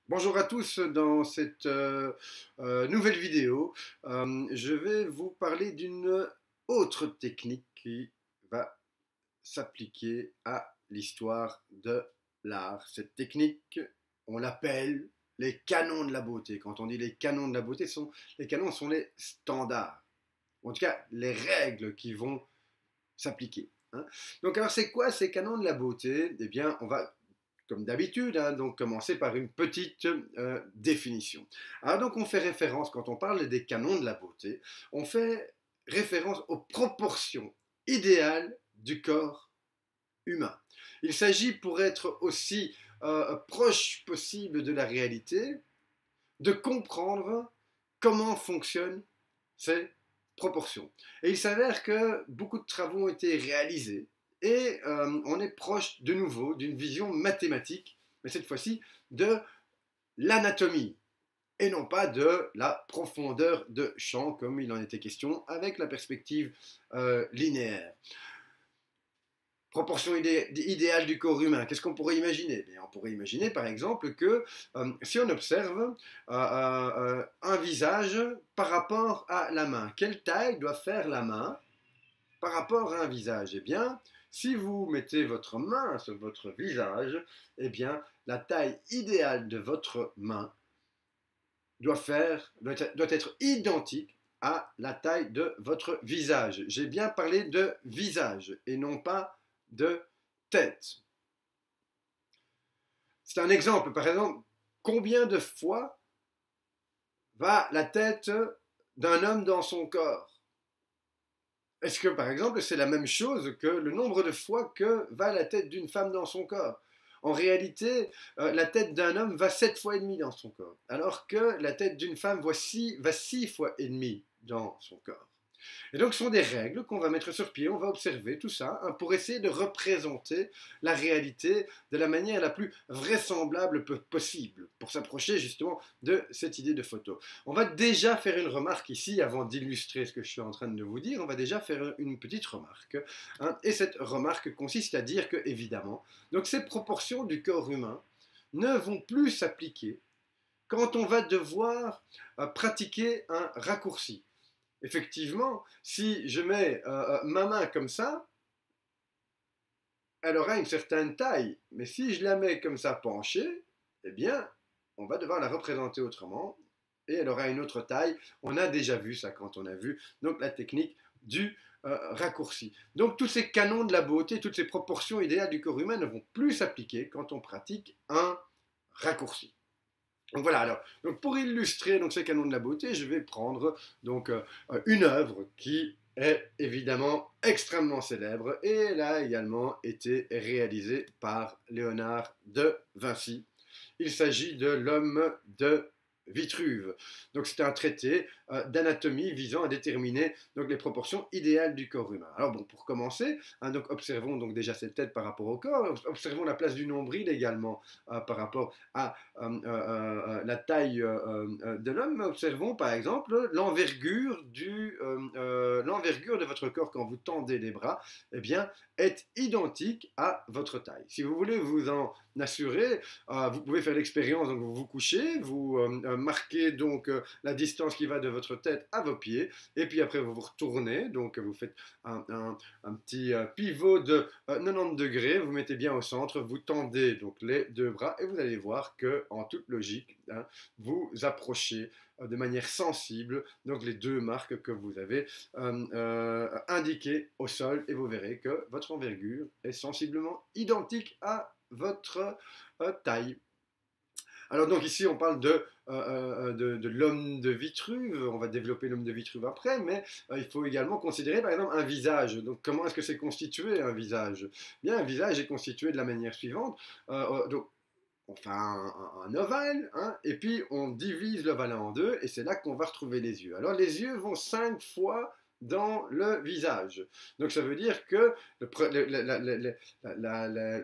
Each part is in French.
Bonjour à tous, dans cette nouvelle vidéo, je vais vous parler d'une autre technique qui va s'appliquer à l'histoire de l'art. Cette technique, on l'appelle les canons de la beauté. Quand on dit les canons de la beauté, les canons sont les standards, en tout cas les règles qui vont s'appliquer, hein. Donc alors c'est quoi ces canons de la beauté? Eh bien on va comme d'habitude, hein, donc commencer par une petite définition. Alors donc on fait référence, quand on parle des canons de la beauté, on fait référence aux proportions idéales du corps humain. Il s'agit, pour être aussi proche possible de la réalité, de comprendre comment fonctionnent ces proportions. Et il s'avère que beaucoup de travaux ont été réalisés et on est proche de nouveau d'une vision mathématique, mais cette fois-ci de l'anatomie et non pas de la profondeur de champ comme il en était question avec la perspective linéaire. Proportion idéale du corps humain, qu'est-ce qu'on pourrait imaginer? On pourrait imaginer par exemple que si on observe un visage par rapport à la main, quelle taille doit faire la main par rapport à un visage? Eh bien, si vous mettez votre main sur votre visage, eh bien, la taille idéale de votre main doit être identique à la taille de votre visage. J'ai bien parlé de visage et non pas de tête. C'est un exemple. Par exemple, combien de fois va la tête d'un homme dans son corps? Est-ce que, par exemple, c'est la même chose que le nombre de fois que va la tête d'une femme dans son corps? En réalité, la tête d'un homme va 7 fois et demi dans son corps, alors que la tête d'une femme va 6 fois et demi dans son corps. Et donc, ce sont des règles qu'on va mettre sur pied, on va observer tout ça, hein, pour essayer de représenter la réalité de la manière la plus vraisemblable possible, pour s'approcher justement de cette idée de photo. On va déjà faire une remarque ici, avant d'illustrer ce que je suis en train de vous dire, on va déjà faire une petite remarque, hein, et cette remarque consiste à dire que, évidemment, donc ces proportions du corps humain ne vont plus s'appliquer quand on va devoir pratiquer un raccourci. Effectivement, si je mets ma main comme ça, elle aura une certaine taille. Mais si je la mets comme ça penchée, eh bien, on va devoir la représenter autrement et elle aura une autre taille. On a déjà vu ça quand on a vu donc la technique du raccourci. Donc tous ces canons de la beauté, toutes ces proportions idéales du corps humain ne vont plus s'appliquer quand on pratique un raccourci. Donc voilà, alors, donc pour illustrer donc, ces canons de la beauté, je vais prendre donc, une œuvre qui est évidemment extrêmement célèbre et elle a également été réalisée par Léonard de Vinci. Il s'agit de l'homme de Vitruve. Donc c'est un traité d'anatomie visant à déterminer donc, les proportions idéales du corps humain. Alors bon, pour commencer, hein, donc observons donc déjà cette tête par rapport au corps, observons la place du nombril également par rapport à la taille de l'homme. Observons par exemple l'envergure de votre corps quand vous tendez les bras, eh bien, est identique à votre taille. Si vous voulez vous en assurer, vous pouvez faire l'expérience, donc vous vous couchez, vous marquez donc la distance qui va de votre tête à vos pieds, et puis après vous vous retournez, donc vous faites un petit pivot de 90 degrés, vous mettez bien au centre, vous tendez donc les deux bras, et vous allez voir que, en toute logique, hein, vous approchez de manière sensible donc les deux marques que vous avez indiquées au sol, et vous verrez que votre envergure est sensiblement identique à votre taille. Alors donc ici on parle de l'homme de Vitruve, on va développer l'homme de Vitruve après, mais il faut également considérer par exemple un visage. Donc comment est-ce que c'est constitué un visage? Bien, un visage est constitué de la manière suivante. Donc on fait un ovale, hein, et puis on divise l'ovale en deux, et c'est là qu'on va retrouver les yeux. Alors les yeux vont 5 fois dans le visage. Donc ça veut dire que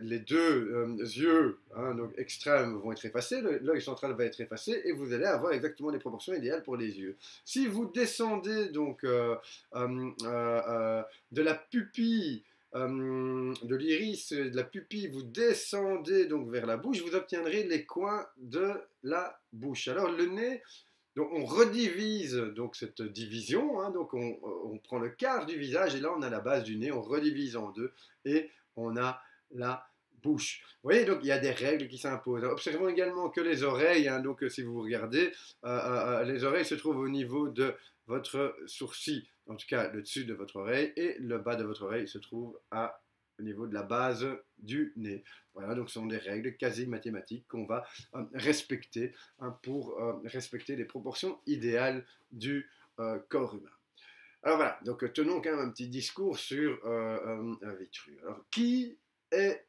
les deux yeux, hein, donc extrêmes vont être effacés, l'œil central va être effacé, et vous allez avoir exactement les proportions idéales pour les yeux. Si vous descendez donc de la pupille de l'iris, de la pupille, vous descendez donc vers la bouche, vous obtiendrez les coins de la bouche. Alors le nez, donc on redivise donc cette division, hein, donc on prend le quart du visage et là on a la base du nez, on redivise en deux et on a la bouche. Vous voyez, donc il y a des règles qui s'imposent. Observons également que les oreilles, hein, donc si vous regardez, les oreilles se trouvent au niveau de votre sourcil, en tout cas le dessus de votre oreille, et le bas de votre oreille se trouve au niveau de la base du nez. Voilà, donc ce sont des règles quasi mathématiques qu'on va respecter, hein, pour respecter les proportions idéales du corps humain. Alors voilà, donc tenons quand même un petit discours sur Vitruve. Alors, qui est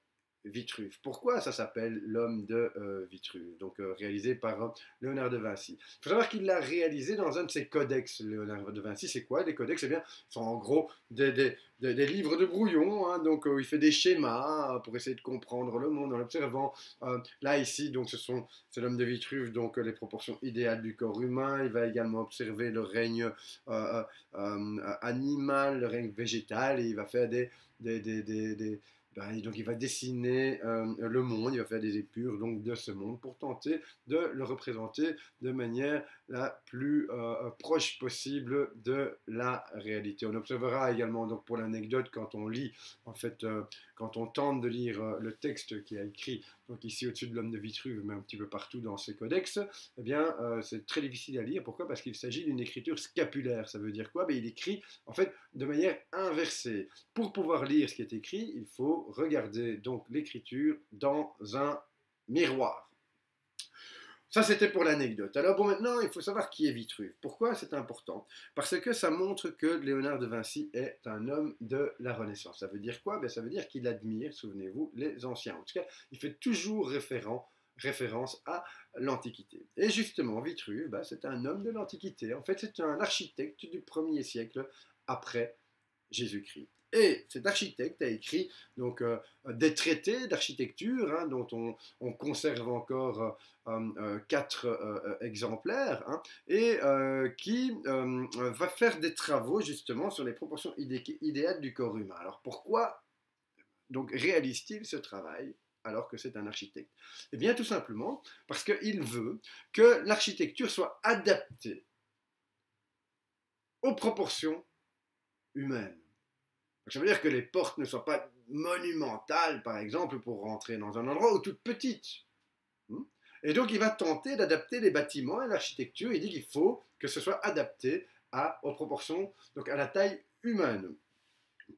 Vitruve? Pourquoi ça s'appelle l'homme de Vitruve? Donc réalisé par Léonard de Vinci. Il faut savoir qu'il l'a réalisé dans un de ses codex. Léonard de Vinci, c'est quoi les codex? Eh bien, ce sont en gros des livres de brouillon, hein, donc il fait des schémas pour essayer de comprendre le monde en l'observant. Là ici, donc c'est l'homme de Vitruve, donc les proportions idéales du corps humain. Il va également observer le règne animal, le règne végétal, et il va faire donc il va dessiner le monde, il va faire des épures donc, de ce monde pour tenter de le représenter de manière la plus proche possible de la réalité. On observera également, donc pour l'anecdote, quand on lit, en fait, quand on tente de lire le texte qui a écrit, donc ici au-dessus de l'homme de Vitruve, mais un petit peu partout dans ces codex, eh bien c'est très difficile à lire. Pourquoi? Parce qu'il s'agit d'une écriture scapulaire. Ça veut dire quoi? Il écrit en fait de manière inversée. Pour pouvoir lire ce qui est écrit, il faut regarder donc l'écriture dans un miroir. Ça, c'était pour l'anecdote. Alors bon, maintenant, il faut savoir qui est Vitruve. Pourquoi c'est important? Parce que ça montre que Léonard de Vinci est un homme de la Renaissance. Ça veut dire quoi? Ça veut dire qu'il admire, souvenez-vous, les anciens. En tout cas, il fait toujours référence à l'Antiquité. Et justement, Vitruve, c'est un homme de l'Antiquité. En fait, c'est un architecte du 1er siècle après Jésus-Christ. Et cet architecte a écrit donc des traités d'architecture, hein, dont on conserve encore 4 exemplaires, hein, et qui va faire des travaux justement sur les proportions idéales du corps humain. Alors pourquoi donc réalise-t-il ce travail alors que c'est un architecte? Eh bien tout simplement parce qu'il veut que l'architecture soit adaptée aux proportions humaines. Ça veut dire que les portes ne soient pas monumentales, par exemple, pour rentrer dans un endroit, ou toutes petites. Et donc, il va tenter d'adapter les bâtiments et l'architecture. Il dit qu'il faut que ce soit adapté aux proportions, donc à la taille humaine.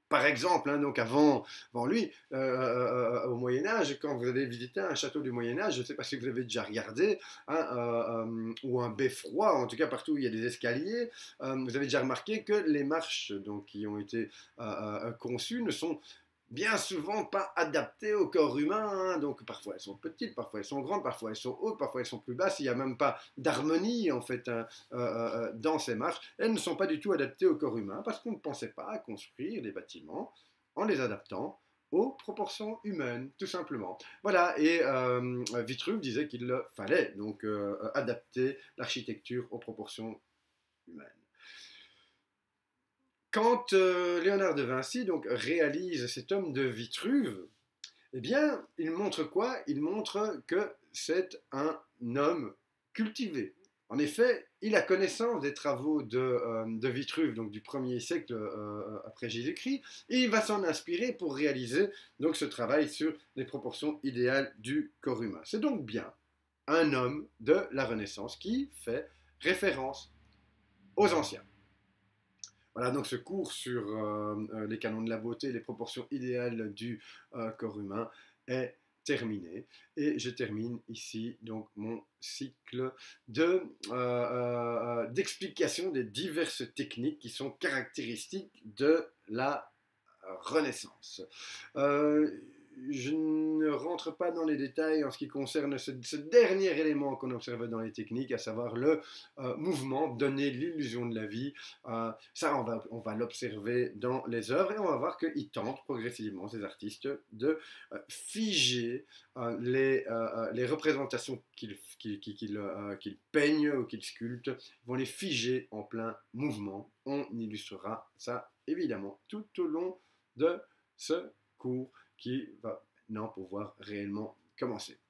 Par exemple, hein, donc avant lui, au Moyen-Âge, quand vous allez visiter un château du Moyen-Âge, je ne sais pas si vous avez déjà regardé, hein, ou un beffroi, en tout cas partout où il y a des escaliers, vous avez déjà remarqué que les marches donc, qui ont été conçues ne sont bien souvent pas adaptées au corps humain, hein. Donc parfois elles sont petites, parfois elles sont grandes, parfois elles sont hautes, parfois elles sont plus basses. Il n'y a même pas d'harmonie en fait, hein, dans ces marches. Elles ne sont pas du tout adaptées au corps humain parce qu'on ne pensait pas à construire des bâtiments en les adaptant aux proportions humaines, tout simplement. Voilà, et Vitruve disait qu'il fallait donc adapter l'architecture aux proportions humaines. Quand Léonard de Vinci donc, réalise cet homme de Vitruve, eh bien, il montre quoi? Il montre que c'est un homme cultivé. En effet, il a connaissance des travaux de Vitruve, donc du 1er siècle après Jésus-Christ, et il va s'en inspirer pour réaliser donc, ce travail sur les proportions idéales du corps humain. C'est donc bien un homme de la Renaissance qui fait référence aux anciens. Voilà donc ce cours sur les canons de la beauté, les proportions idéales du corps humain est terminé. Et je termine ici donc mon cycle d'explication des diverses techniques qui sont caractéristiques de la Renaissance. Je ne rentre pas dans les détails en ce qui concerne ce dernier élément qu'on observe dans les techniques, à savoir le mouvement, donner l'illusion de la vie. Ça, on va l'observer dans les œuvres et on va voir qu'ils tentent progressivement, ces artistes, de figer les représentations qu'ils peignent ou qu'ils sculptent. Ils vont les figer en plein mouvement. On illustrera ça, évidemment, tout au long de ce cours qui va maintenant pouvoir réellement commencer.